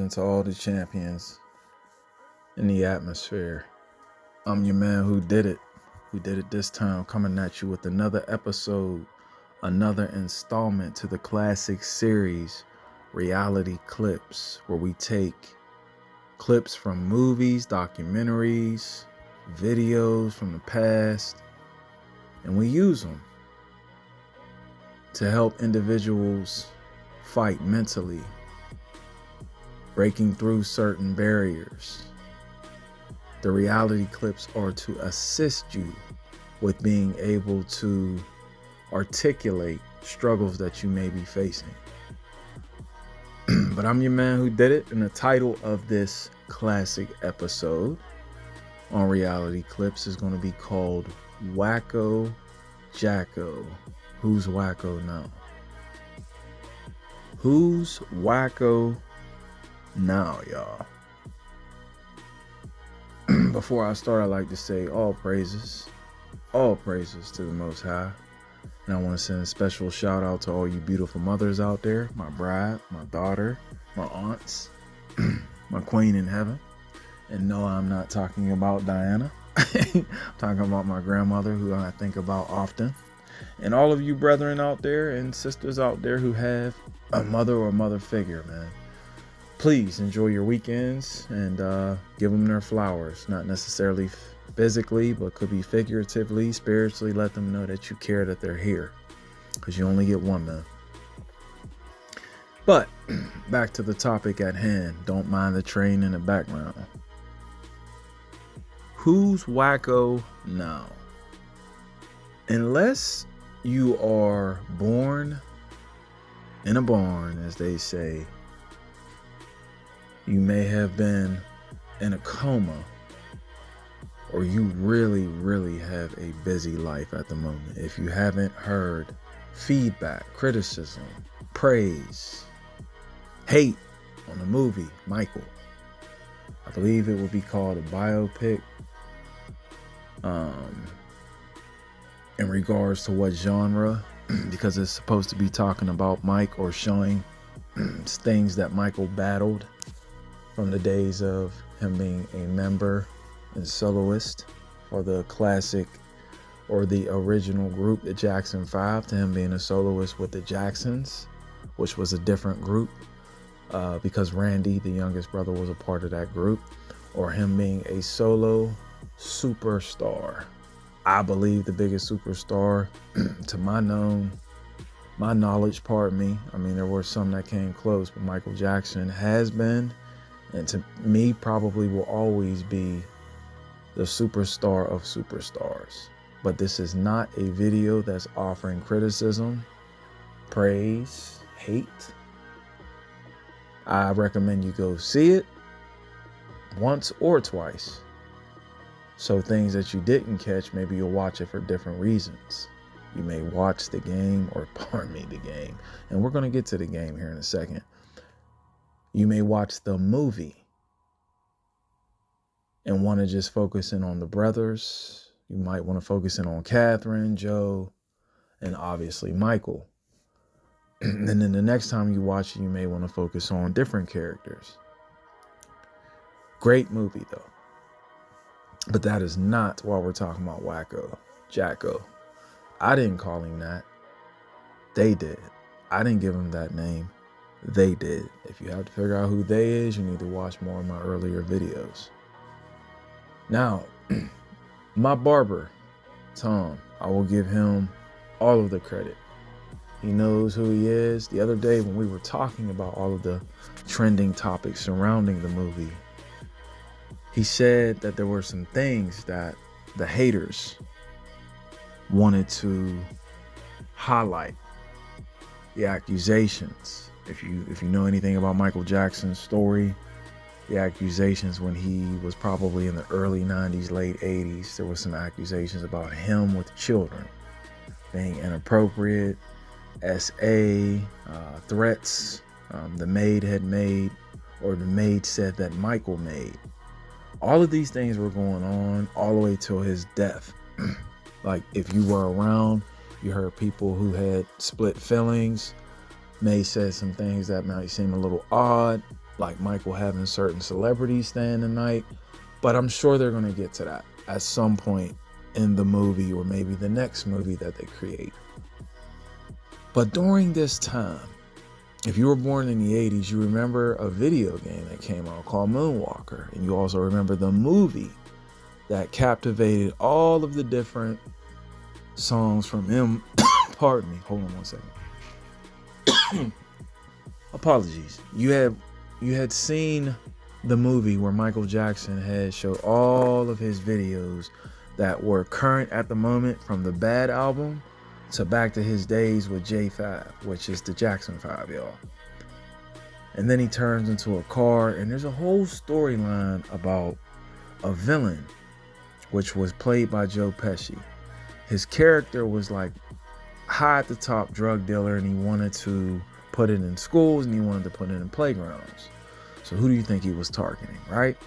evening to all the champions in the atmosphere. I'm your man who did it. We did it this time, coming at you with another episode, another installment to the classic series, Reality Clips, where we take clips from movies, documentaries, videos from the past, and we use them to help individuals fight mentally, breaking through certain barriers. The reality clips are to assist you with being able to articulate struggles that you may be facing. But I'm your man who did it, and the title of this classic episode on reality clips is going to be called WACKO Jacko. Who's WACKO now? Who's WACKO now, y'all? Before I start, I'd like to say all praises to the Most High. And I want to send a special shout out to all you beautiful mothers out there, my bride, my daughter, my aunts, my queen in heaven. And no, I'm not talking about Diana. I'm talking about my grandmother, who I think about often. And all of you brethren out there and sisters out there who have a mother or mother figure, man. Please enjoy your weekends and give them their flowers. Not necessarily physically, but could be figuratively, spiritually. Let them know that you care, that they're here. Because you only get one, man. But back to the topic at hand. Don't mind the train in the background. Who's WACKO now? Unless you are born in a barn, as they say, you may have been in a coma, or you really have a busy life at the moment. If you haven't heard feedback, criticism, praise, hate on the movie Michael, I believe it will be called a biopic. In regards to what genre, because it's supposed to be talking about Mike or showing things that Michael battled from the days of him being a member and soloist for the classic or the original group, the Jackson 5, to him being a soloist with the Jacksons, which was a different group because Randy, the youngest brother, was a part of that group, or him being a solo superstar. I believe the biggest superstar to my knowledge, pardon me. I mean, there were some that came close, but Michael Jackson has been, and to me, probably will always be the superstar of superstars. But this is not a video that's offering criticism, praise, hate. I recommend you go see it once or twice. So things that you didn't catch, maybe you'll watch it for different reasons. You may watch the game, or pardon me, the game. And we're going to get to the game here in a second. You may watch the movie and want to just focus in on the brothers. You might want to focus in on Catherine, Joe, and obviously Michael. And then the next time you watch it, you may want to focus on different characters. Great movie, though. But that is not why we're talking about WACKO Jacko. I didn't call him that. They did. I didn't give him that name. They did. If you have to figure out who they is, you need to watch more of my earlier videos. Now, my barber, Tom, I will give him all of the credit. He knows who he is. The other day when we were talking about all of the trending topics surrounding the movie, he said that there were some things that the haters wanted to highlight. The accusations. If you know anything about Michael Jackson's story, the accusations when he was probably in the early 90s, late 80s, there was some accusations about him with children being inappropriate, SA, threats the maid had made, or the maid said that Michael made. All of these things were going on all the way till his death. Like, if you were around, you heard people who had split feelings, may said some things that might seem a little odd. like Michael having certain celebrities staying the night. But I'm sure they're going to get to that at some point in the movie, or maybe the next movie that they create. But during this time, if you were born in the 80s, you remember a video game that came out called Moonwalker. And you also remember the movie that captivated all of the different songs from him. Pardon me. Hold on one second. Apologies. You had seen the movie where Michael Jackson had showed all of his videos that were current at the moment, from the Bad album to back to his days with J5, which is the Jackson 5, y'all. And then he turns into a car, and there's a whole storyline about a villain, which was played by Joe Pesci. His character was like high at the top drug dealer, and he wanted to put it in schools, and he wanted to put it in playgrounds. So who do you think he was targeting, right?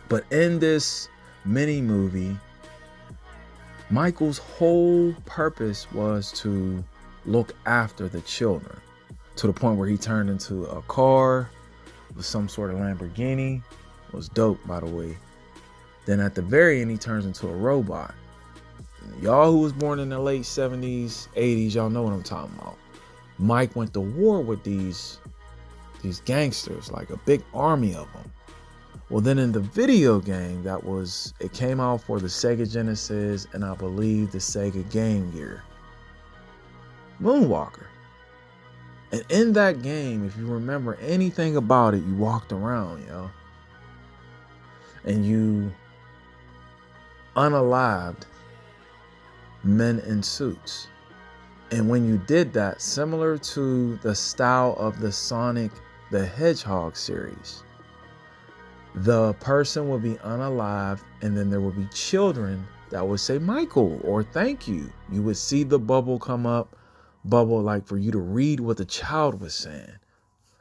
But in this mini movie, Michael's whole purpose was to look after the children, to the point where he turned into a car with some sort of Lamborghini. It was dope, by the way. Then at the very end, he turns into a robot. Y'all who was born in the late 70s, 80s, y'all know what I'm talking about. Mike went to war with these gangsters, like a big army of them. Well, then in the video game, it came out for the Sega Genesis and I believe the Sega Game Gear. Moonwalker. And in that game, if you remember anything about it, you walked around, yo. And you unalived men in suits. And when you did that, similar to the style of the Sonic the Hedgehog series, the person would be unalived, and then there would be children that would say Michael or thank you. You would see the bubble come up, like for you to read what the child was saying.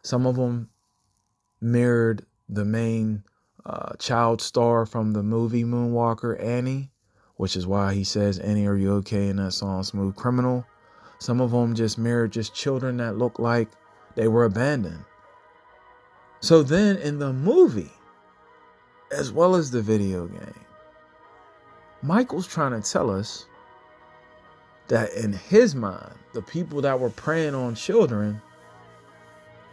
Some of them mirrored the main child star from the movie Moonwalker, Annie, which is why he says, Annie, are you okay, in that song Smooth Criminal. Some of them just mirrored just children that looked like they were abandoned. So then in the movie, as well as the video game, Michael's trying to tell us that in his mind, the people that were preying on children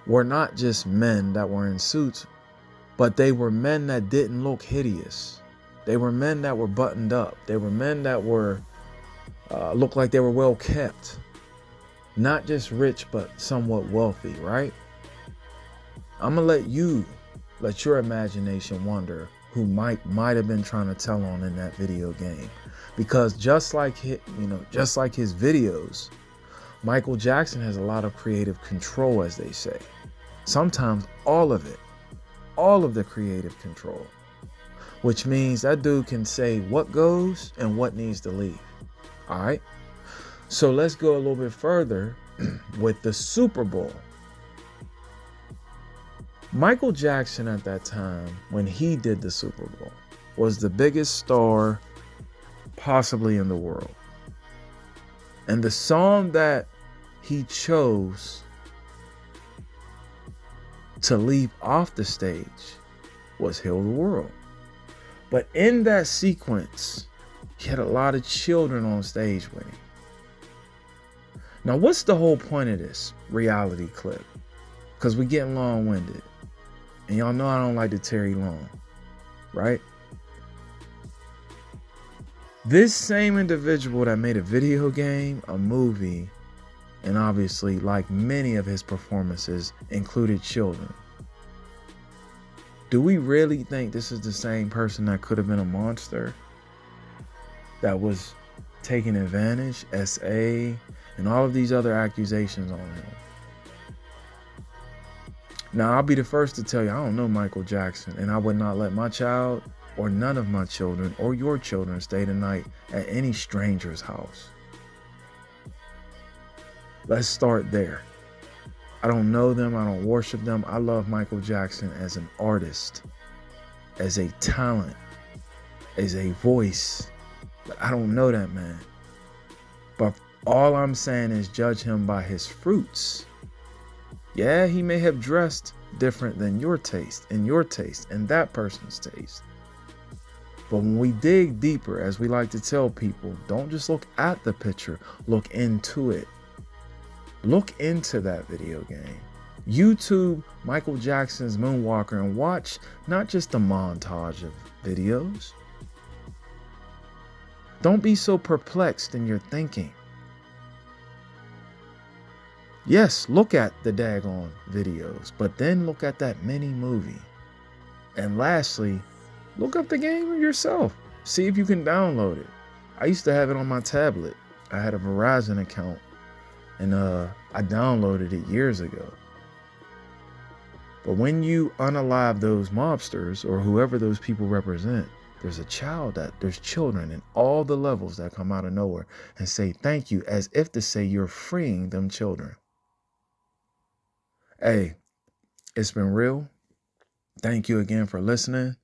were not just men that were in suits, but they were men that didn't look hideous. They were men that were buttoned up. They were men that were looked like they were well kept. Not just rich, but somewhat wealthy, right? I'm going to let your imagination wonder who Mike might have been trying to tell on in that video game. Because just like his videos, Michael Jackson has a lot of creative control, as they say. Sometimes all of the creative control, which means that dude can say what goes and what needs to leave. All right. So let's go a little bit further with the Super Bowl. Michael Jackson at that time, when he did the Super Bowl, was the biggest star possibly in the world. And the song that he chose to leave off the stage was Heal the World. But in that sequence, he had a lot of children on stage with him. Now, what's the whole point of this reality clip? Because we're getting long-winded. And y'all know I don't like to tarry long, right? This same individual that made a video game, a movie, and obviously, like many of his performances, included children. Do we really think this is the same person that could have been a monster? That was taking advantage, SA, and all of these other accusations on him. Now, I'll be the first to tell you, I don't know Michael Jackson, and I would not let my child or none of my children or your children stay the night at any stranger's house. Let's start there. I don't know them. I don't worship them. I love Michael Jackson as an artist, as a talent, as a voice. But I don't know that man. But all I'm saying is judge him by his fruits. Yeah, he may have dressed different than your taste and your taste and that person's taste. But when we dig deeper, as we like to tell people, don't just look at the picture, look into it. Look into that video game. YouTube Michael Jackson's Moonwalker and watch not just a montage of videos. Don't be so perplexed in your thinking. Yes, look at the daggone videos, but then look at that mini movie. And lastly, look up the game yourself. See if you can download it. I used to have it on my tablet. I had a Verizon account and I downloaded it years ago. But when you unalive those mobsters or whoever those people represent, there's children in all the levels that come out of nowhere and say thank you, as if to say you're freeing them children. Hey, it's been real. Thank you again for listening.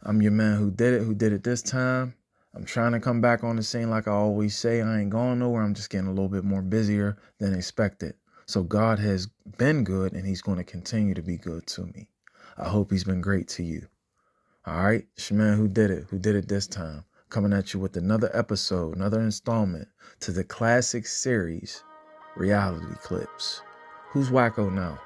I'm your man who did it this time. I'm trying to come back on the scene like I always say. I ain't going nowhere. I'm just getting a little bit more busier than expected. So God has been good and he's going to continue to be good to me. I hope he's been great to you. All right, it's your man who did it this time. Coming at you with another episode, another installment to the classic series, Reality Clips. Who's WACKO now?